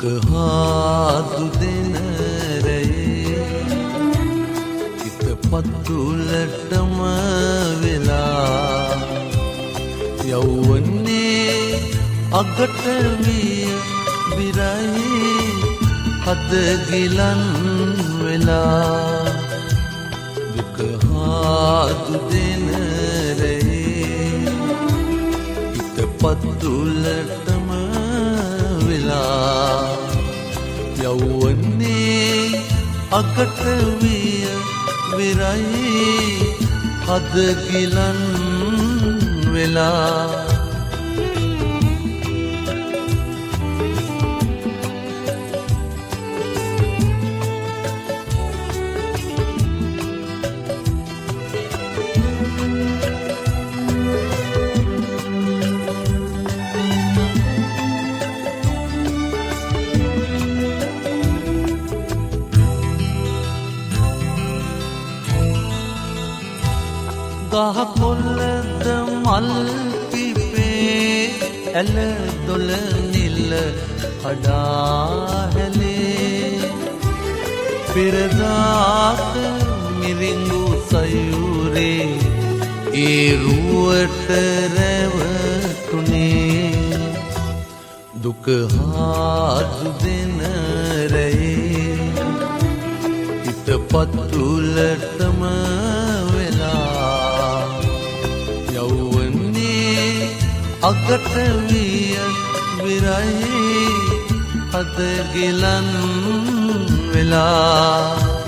දුක හාදු දෙන රැයේ හිත පතුලටම වෙලා යවුවන්නේ අගට විය විරයි හද ගිලන් වෙලා දුක හාදු දෙන රැයේ හිත පතුලටම වෙලා යවුවන්නේ අගට විය විරයි හද ගිලන් වෙලා ගහකොල්ලද මල් පිපේ ඇල දොල නිල අඩාහැලේ පෙරදාත මිරිඟු සයුරේ ඒ රුවට රැවටුනේ දුක හාදු දෙන රැයේ හිත පතුලටම අගට විය විරයි හද ගිලන් වෙලා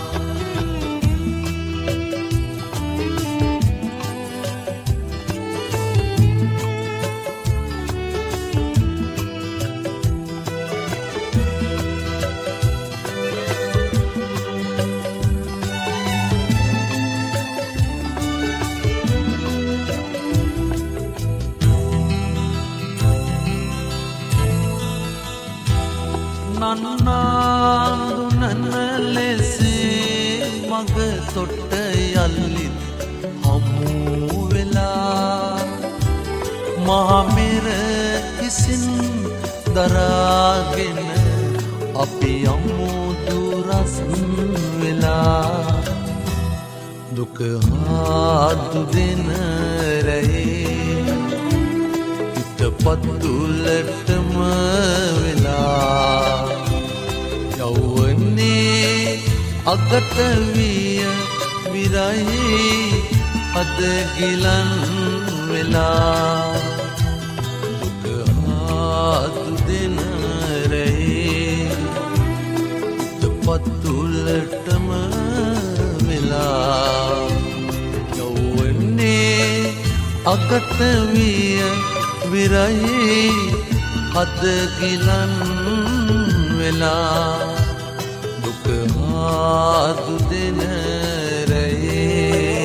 නන්නාඳුනන ලෙසේ මග තොට යල්ලිත් හමු වෙලා මහමෙර කිසින් දරාගෙන අපි යමු දුරස් වෙලා දුක හාදු දෙන රැයේ හිත පතුලටම වෙලා යවුවන්නේ අගට විය විරයි හද ගිලන් වෙලා දුක හාදු දෙන රැයේ හිත පතුලටම වෙලා යවුවන්නේ අගට විය විරයි හද ගිලන් වෙලා දුක හාදු දෙන රැයේ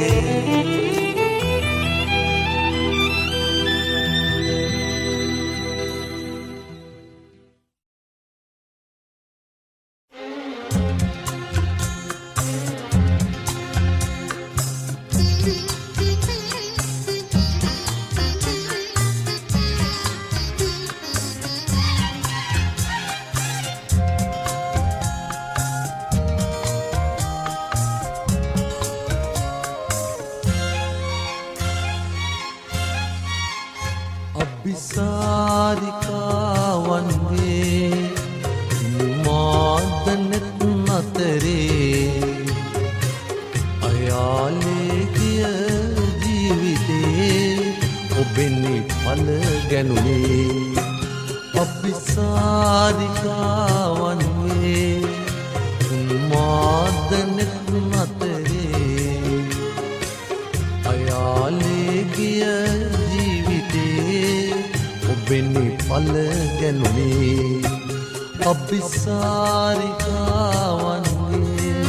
අභිසාරිකාවන්ගේ මාදනෙත් නතරේ අයාලේ ගිය ජීවිතේ ඔබෙනි පල ගැනුනේ අභිසාරිකාවන්ගේ මාදනෙත් නතරේ අයාලේ ගිය ඔබෙනි පල ගැනුනේ අභිසාරිකාවන්ගේ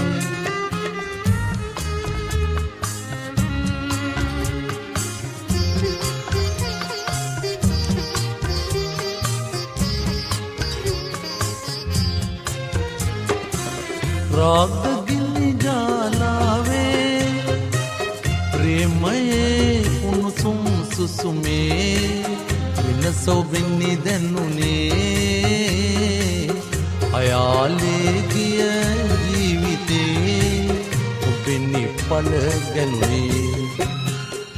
රාගගිලි ජාලාවේ ප්‍රේමයේ උණුසුම් සුසුමේ වෙනස ඔබෙනි දැනුනේ අයාලේ ගිය ජීවිතේ ඔබෙනි පල ගැනුනේ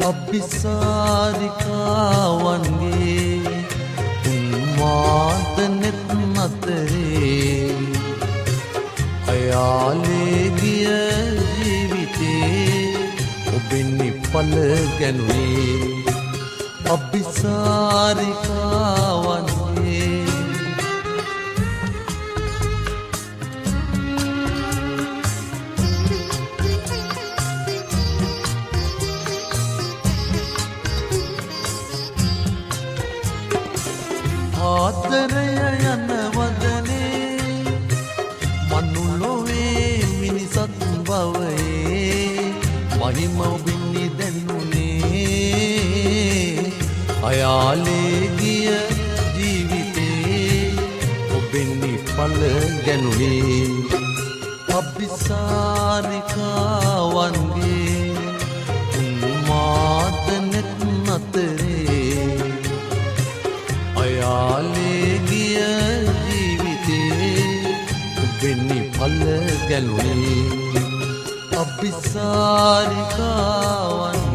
අභිසාරිකාවන්ගේ උන්මාද නෙත් අතරේ අයාලේ ගිය ජීවිතේ ඔබෙනි පල ගැනුනේ අභිසාරිකාවන්ගේ ආදරය යන වදනේ මනුලොවේ මිනිසත් බවයේ මහිම ඔබින්නි දැනුනේ අයාලේ ගිය ජීවිතේ ඔබෙනි පල ගැනුනේ අභිසාරිකාවන්ගේ උන්මාද නෙත් අතරේ අයාලේ ගිය ජීවිතේ ඔබෙනි පල ගැනුනේ අභිසාරිකාවන්ගේ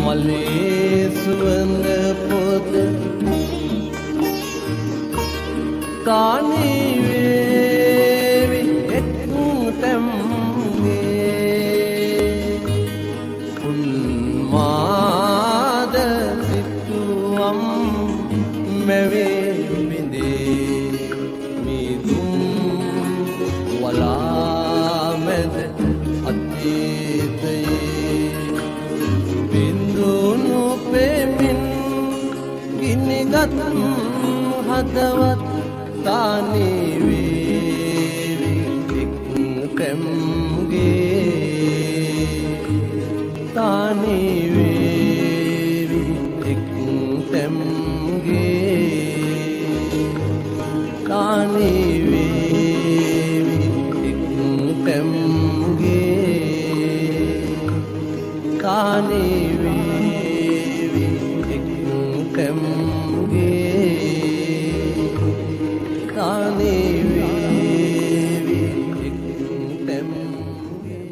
මලේ සුවඳ පොත කාණී වේවි එක් තැම්ගේ උන්මාද සිතුවම් මෙවේ බිඳේ මිදුම් වලා මැද අතීතයේ බිඳුණු පෙමින් ගිනිගත් හදවත් තානී වේවි එක් තැම්ගේ තානී වේවි එක් තැම්ගේ තානී වේවි එක් තැම්ගේ තානී වේවි එක් තැම්ගේ තානී වේවි එක් තැම්ගේ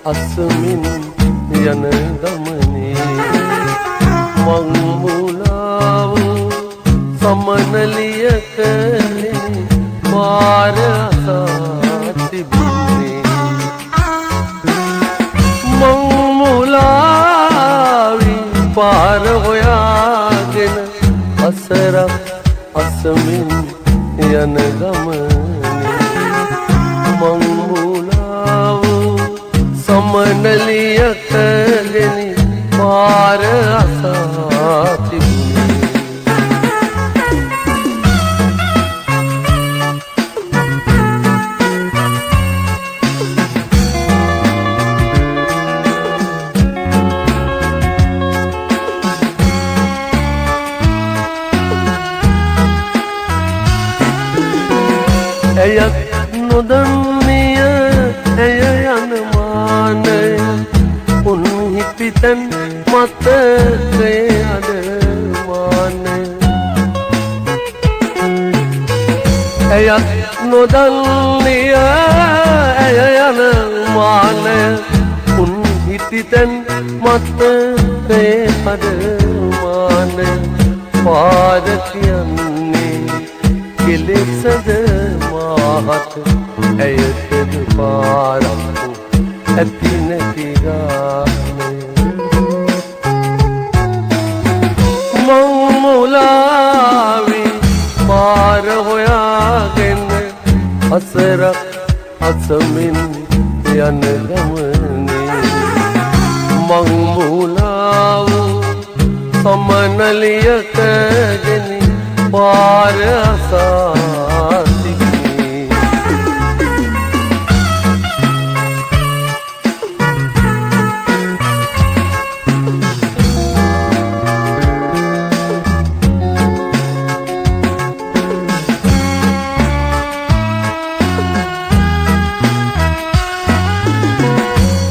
අසමින් යන ගමනේ මං මුලාව සමනලිය කලේ පාර අසා තිබුණේ මං මුලාවි පාර හොයාගෙන අසරක් අසමින් යන ගමනේ මං මුලාව සමනලිය කලෙනි පාර අසා තිබුණේ ඇයත් නොදන්නිය ඇය යන මානය උන් හිපිතන් මතකේ අද මානය ඇයත් නොදන්නිය ඇය යන මානය උන් හිපිතන් මතකේ අද මානය පාර කියන්නේ කෙලෙසද මාහත ඇයටද පාරක්කු ඇති නැති ගානේ මං මුලාවි පාර හොයාගෙන අසරක් අසමින් යන ගමනේ මං මුලාව සමනලියකගෙන පාර අසා තිබුණේ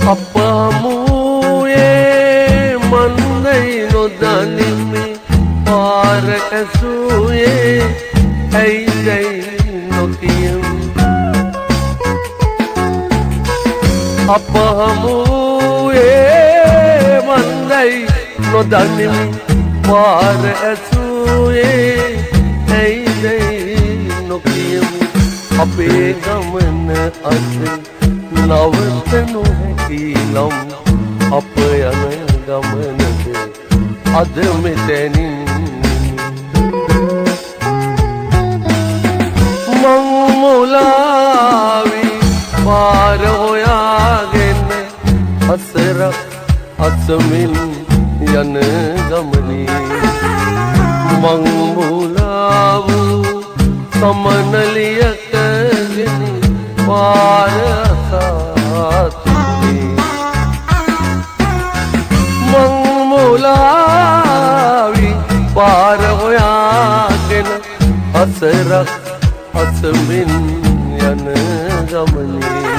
අප හමුවේ මන්දයි නොදනිමි පාර ඇසුයේ ඇයිදැයි නොකියමි අප හමුවේ මන්දයි නොදනිමි පාර ඇසුයේ ඇයිදැයි නොකියමි අපේ ගමන අද නවතනු හැකි නම් අප යන ගමනද අද මෙතැනින් මං මුලාවි පාර හොයාගෙන අසරක් අසමින් යන ගමනේ මං මුලාව සමනලියකගෙන පාර අසා තිබුණේ මං මුලාවි අසමින් යන ගමනේ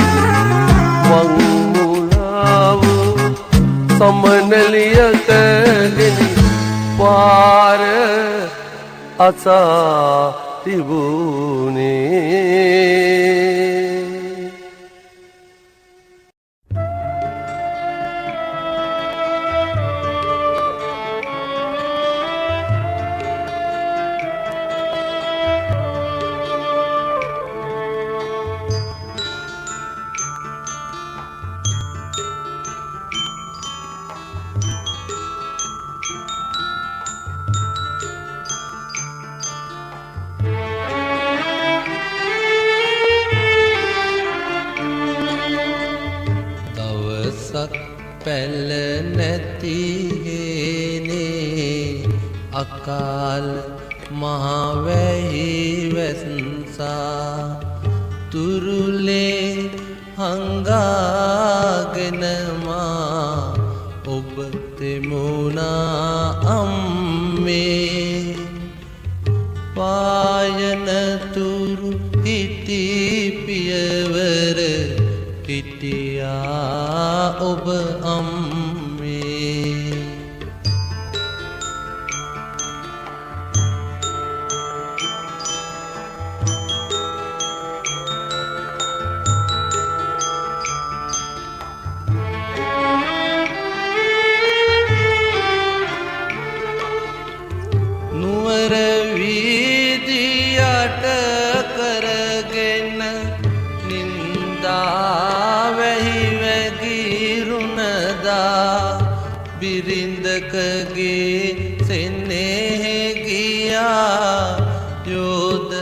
වං මුලාව සමනලියක ගෙනි පාර අසා තිබුණේ පැල නැති හේනේ අකාල මහවැහි වැස්සා තුරුලේ හංගාගෙන මා ඔබ තෙමුණා අම්මේ පායන තුරු හිටි පියවර හිටියා ඔබ අම්මේ නුවර වීදියට කරගෙන නින්දා වැහි වැගිරුණදා බිරිඳකගේ සෙනෙහෙ ගියා යෝධ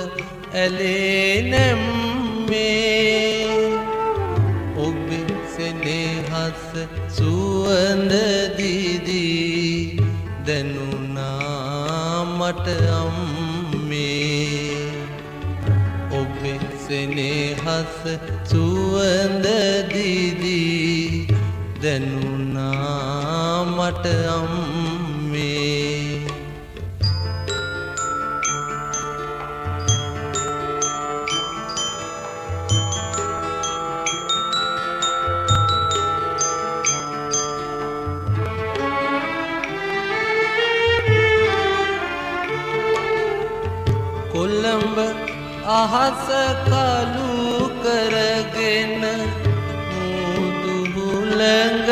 ඇලේ නැම්මේ ඔබේ සෙනෙහස සුවඳ දිදී දැනුණා මට අම්මේ ඔබේ සෙනෙහස සුවඳ දිදී දැනුණා මට අම්මේ කොළඹ අහස කළු කරගෙන මුදුහුළඟ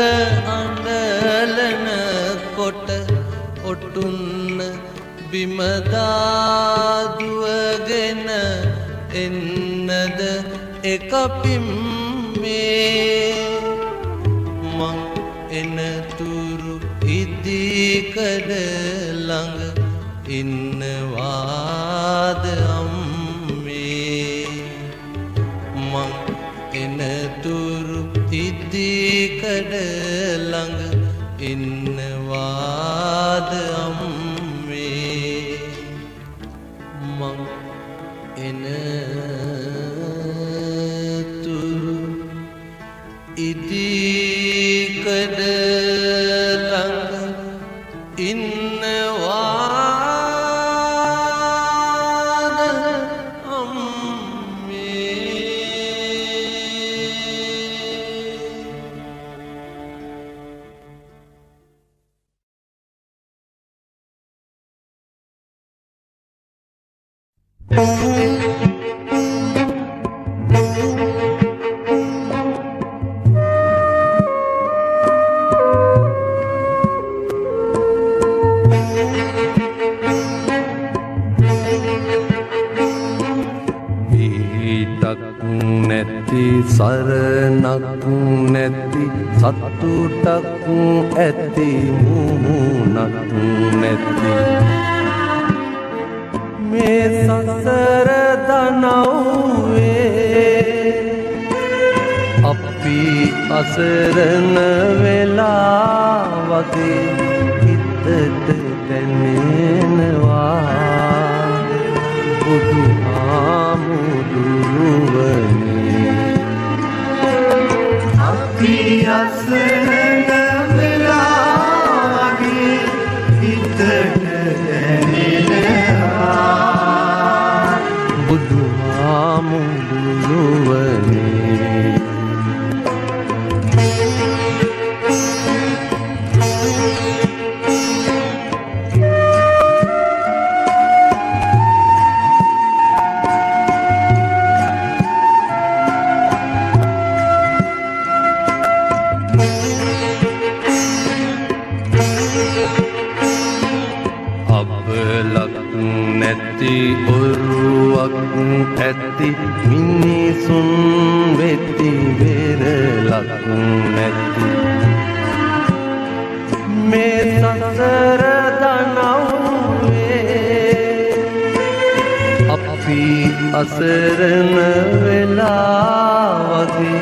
අඬලන කොට ඔටුන්න බිමදාදුවගෙන එන්නද එක පිම්මේ මං එනතුරු ඉදිකඩ ළඟ ඉන්නවාද අම්මේ මං එනතුරු ඉදිකඩ ළඟ ඉන්නවාද අම්මේ මං එනතුරු ඉදිකඩ ළඟ ඉන්නවා සරණක් නැති සතුටක් ඇති මුහුණක් නැති මේ සසර දනව්වේ අපි අසරණ වෙලා වගේ හිතට දැනෙනවා බුදුහාමුදුරුවනේ අපි අසරණ වෙලා වගේ හිතට දැනෙනවා බුදුහාමුදුරුවනේ පුළුවනේ. නැති ඔරුවක් ඇති මිනිසුන් වෙති බෙරලක් නැති මේ සසර දනව්වේ අපි අසරණ වෙලා වගේ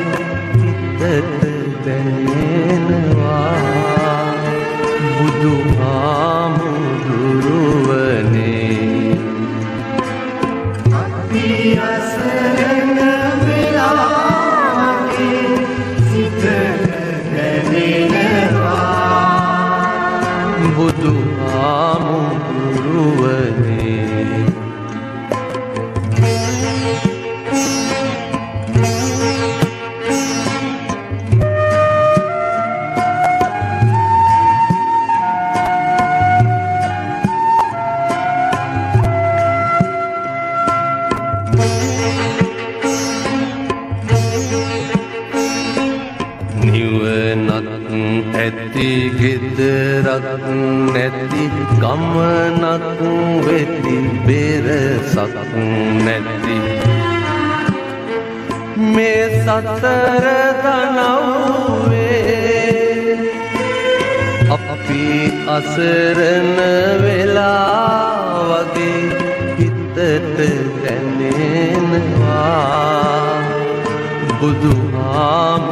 හිතට දැනෙනවා බුදුහාමුදුරුවනේ. අසරණ වෙලා වගේ සිතට දැනෙනවා බුදුහාමුදුරුවනේ. ඇති ගෙදරක් නැති ගමනක් වෙති බෙරසක් නැති මේ සතර දනව්වේ අපි අසරණ වෙලා වගේ හිතට දැනෙනවා බුදුහාමුදුරුවනේ.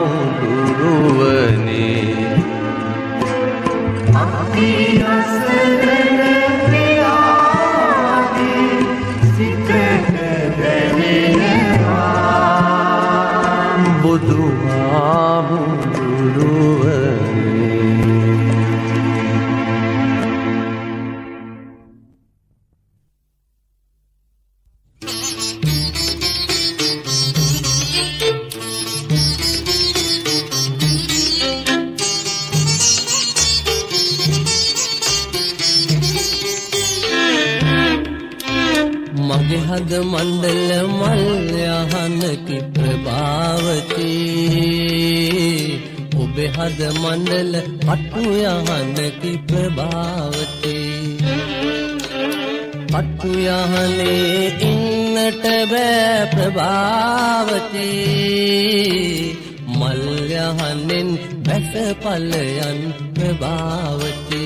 අසරණ වෙලා වගේ සිතට දැනෙනවා බුදුහාමුදුරුවනේ. මගේ හද මණ්ඩල මල් යහනකි ප්‍රභාවතී ඔබේ හද මණ්ඩල පටු යහනකි ප්‍රභාවතී පටු යහනේ ඉන්නට බෑ ප්‍රභාවතී මල් යහනෙන් බැස පලයන් ප්‍රභාවතී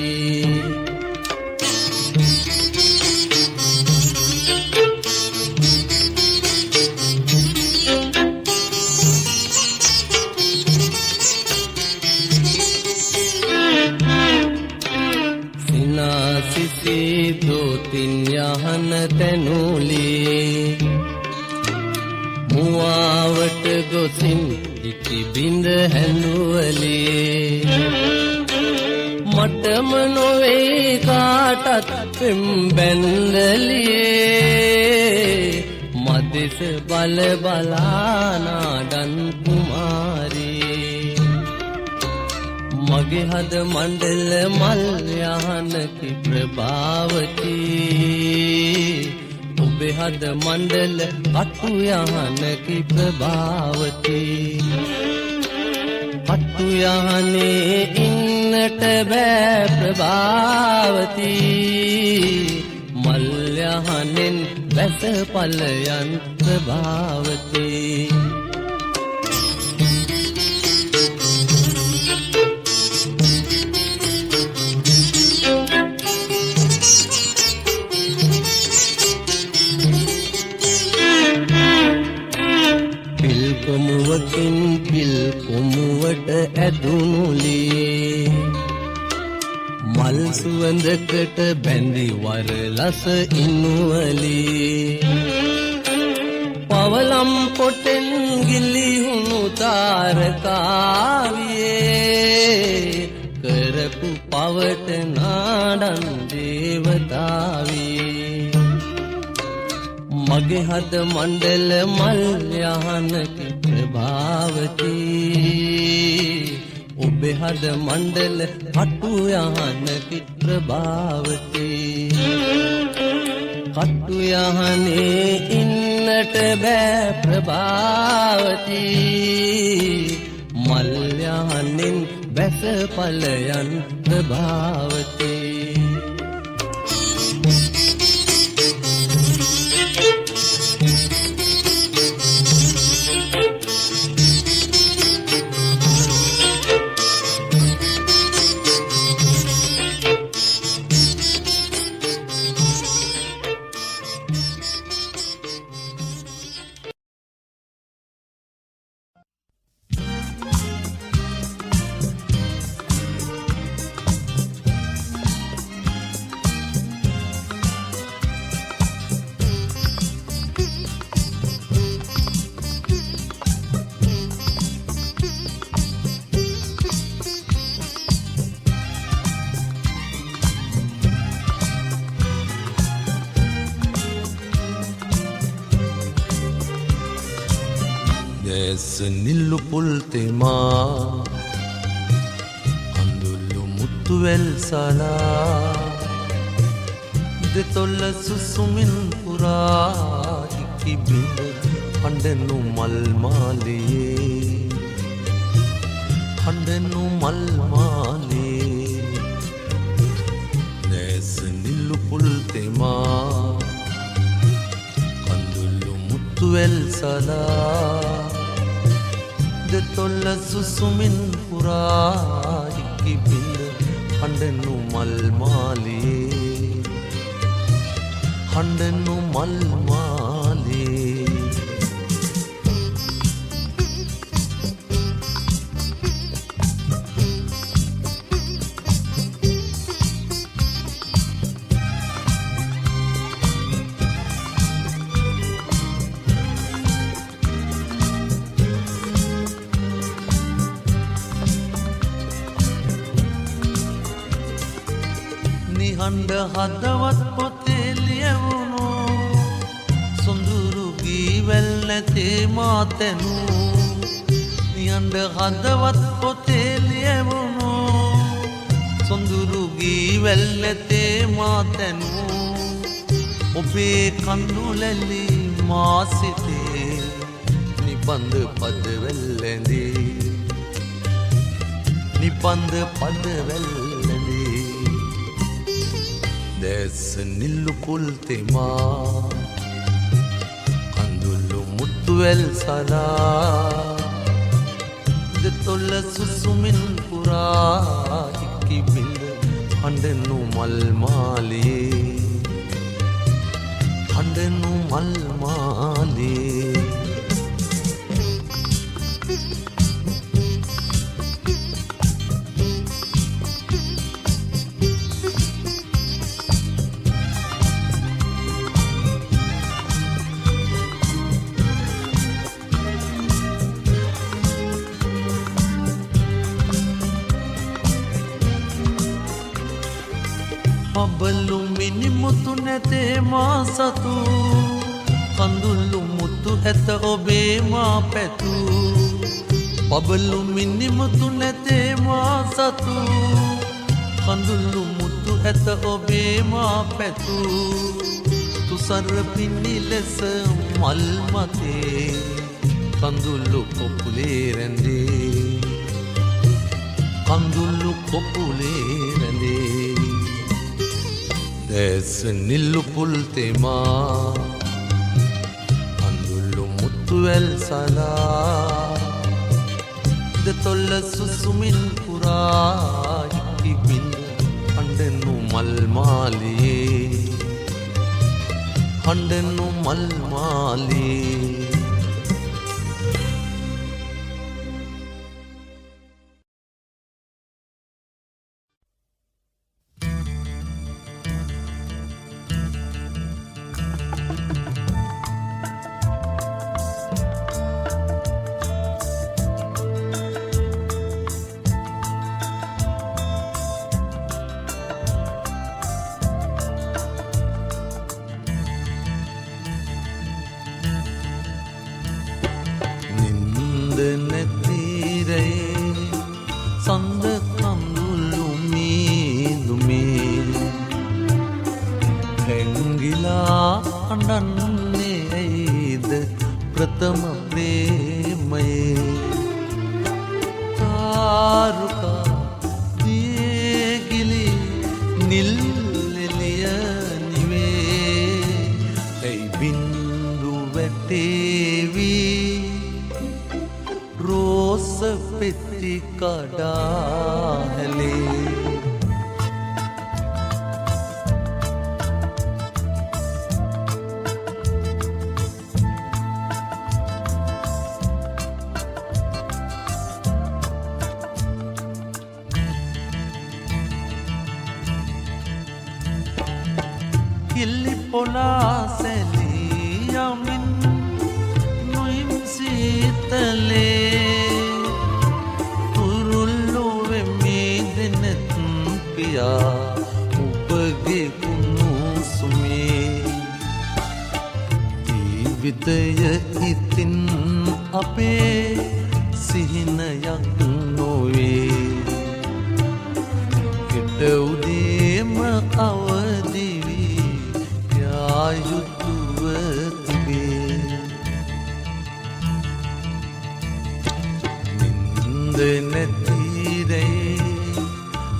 දෝතින් යහන තැනුලේ මුවාවට ගොසින් ඉති බිඳ හැඳුවලේ මටම නොවේ කාටත් පෙම් බැන්දලියේ මදෙස බල බලානාඩන් කුමාරී මගේ හද මණ්ඩල මල් යහනකි ප්‍රභාවතී ඔබේ හද මණ්ඩල පටු යහනකි ප්‍රභාවතී පටු යහනේ ඉන්නට බෑ ප්‍රභාවතී මල් යහනෙන් බැස පලයන් ප්‍රභාවතී කොමුවකින් පිල් කොමුවට ඇදුනුලේ මල් සුවඳකට බැඳි වරලස ඉන්නුවලේ පවලම් පොටෙන් ගිලිහුණු තාරකාවියේ කරපු පවට නාඩන් දේවතාවේ මගේ හද මණ්ඩල මල් යහනකි ප්‍රභාවති ඔබේ හද මණ්ඩල කටු යහනකි ප්‍රභාවති කටු යහනේ ඉන්නට බෑ ප්‍රභාවති මල් යහනෙන් බැස පලයන් ප්‍රභාවති නිල්ලු පුල් තෙමා අඳුල්ලු මුත්තුවැල් සලා දෙතොල්ල සුසුමින් පුරා ඉකි බිඳ හඬනු මල් මාලයේ හඬනු මල් මාලයේ දැස නිල්ලු පුල් තෙමා අඳුල්ලු මුත්තුවැල් සලා දෙතොල්ල සුසුමින් පුරා ඉකි බිඳ හඬනු මල් මාලයේ හඬනු මල් මාලයේ නිහඬ හදවත් පොතේ ලියවුණු සොඳුරු ගීවැල් නැතේ මාතැනු නිහඬ හදවත් පොතේ ලියවුණු සොඳුරු ගීවැල් නැතේ මාතැනු ඔබේ කන්නු ලැලි මා සිතේ නිබඳ පදවැල් ඇඳේ නිබඳ පදවැල් දැස නිල්ලු පුල් තෙමා කඳුළු මුත්තුවැල් සලා දෙතොල්ල සුසුමින් පුරා ඉකි බිඳ හඬනු මල් මාලයේ හඬනු මල් මාලයේ පබලු මිනිමුතු නැතේ මා සතු කඳුළු මුතු ඇත ඔබේ මා පැතු පබලු මිනිමුතු නැතේ මා සතු කඳුළු මුතු ඇත ඔබේ මා පැතු තුසර පින්නි ලෙස මල් මතේ කඳුළු කොපුලේ රැඳේ කඳුළු කොපුලේ රැඳේ දැස නිල්ලු පුල් තෙමා අඳුල්ලු මුත්තුවැල් සලා දෙතොල්ල සුසුමින් පුරා ඉකි බිඳ හඬනු මල් මාලයේ හඬනු මල් මාලයේ නැතිරේ සඳ කඳුළු මීදුමේ හැංගිලා අඬන්නේ ඇයිද ප්‍රථම ප්‍රේමයේ තාරුකා දියගිලි නිල් එළිය නිවේ ඇයි බින්දු වැටේවි රෝස පෙති කඩා හැලේ කිල්ලිපොලා සැලියමින් නොයිම් සීතලේ තුරුල්ලු වෙමී දෙනෙත් පියා ඔබගේ කුණුසුමේ ජීවිතය ඉතින් අපේ සිහිනයක් නොවේ හෙට උදේම අවදිවි යුතුව තිබේ නින්ද නැතිරේ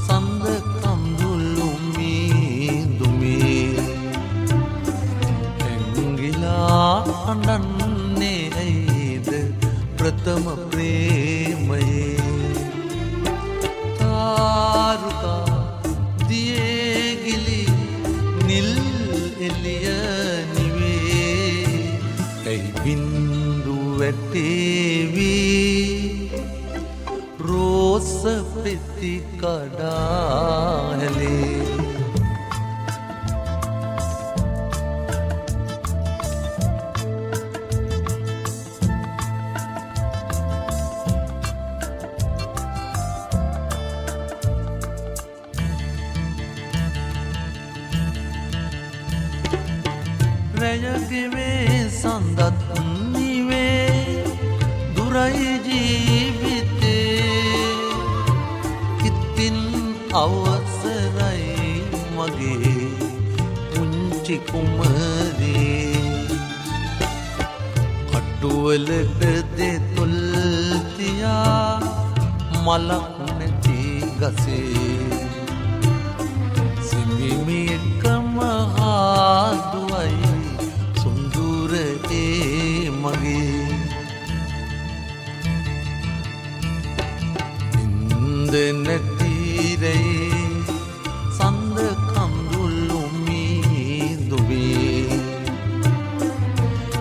සඳ කඳුළු මීදුමේ ඇංගිලා අඬන්නේ ඇයිද ප්‍රථම ප්‍රේමයේ තාරුකා දියගිලි නිල් එළිය නිවේ ඇයි බින්දු වැටේවි රෝස පෙති කඩා හැලේ රැයගෙවේ සඳත් නිවේ දුරයි ජීවිතේ ඉතින් අවසරයි මගේ පුංචි කුමරේ කටුවලට දෙතොල් තියා මලක් නැති ගසේ සිඹිමි එකම හාදුවයි මගේ නින්ද නැතිරේ සඳ කඳුළු මීදුමේ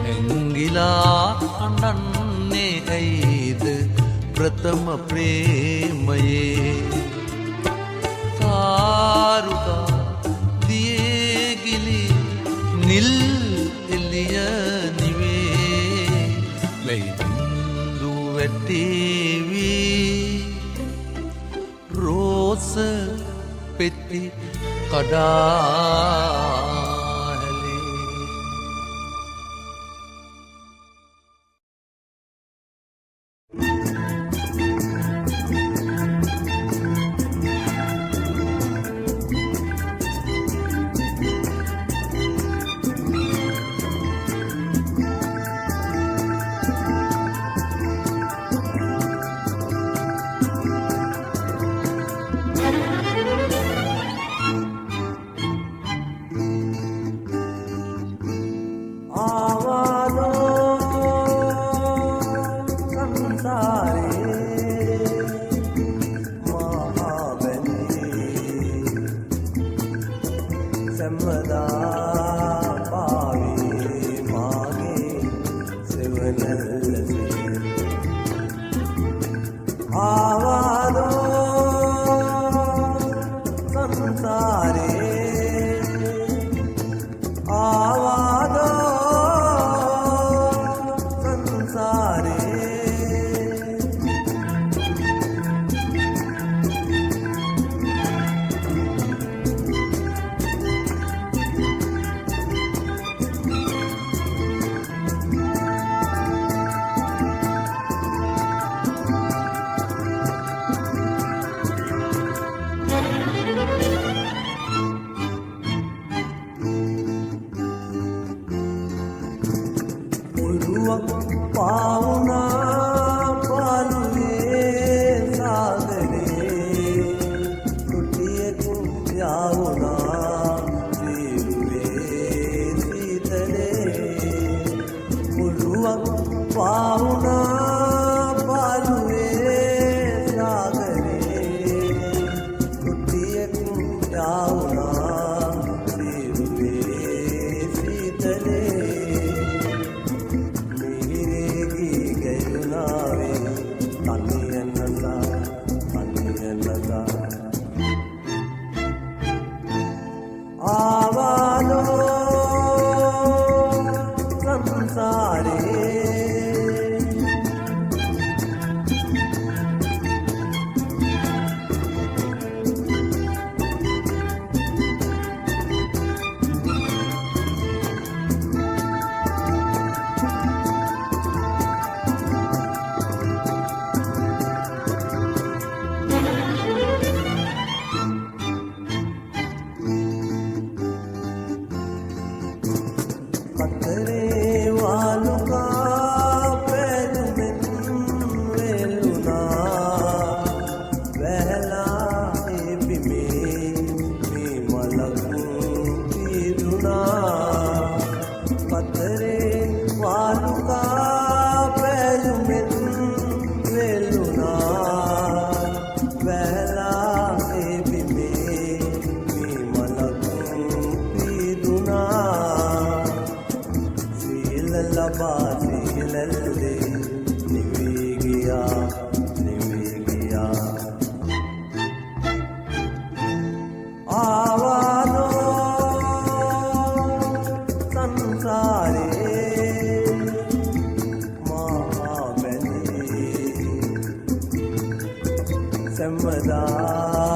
ඇංගිලා අඬන්නේ ඇයිද ප්‍රථම ප්‍රේමයේ තාරුකා දියගිලි නිල් එළිය බින්දු වැටේවි රෝස පෙති කඩා ආවුනා පාළුවේ සාගරේ කුටියෙක් යාවුනා සිරුවේ සීතලේ මිහිරේ ගයුනාවේ තනියනසා ආවාදෝ සංසාරේ පතරේ වාලුකා පැදුමෙන් වෙලුනා වැහලා ඒ බිමේ මේ මලක් පිරුණා පතරේ වාලුකා පැදුමෙන් වෙලුනා වැහලා ඒ බිමේ මේ මලක් පිරුණා ලබා සිහිලල්ලේ නිවී ගියා ආවාදෝ සංසාරේ මහා බැඳී සම්මදා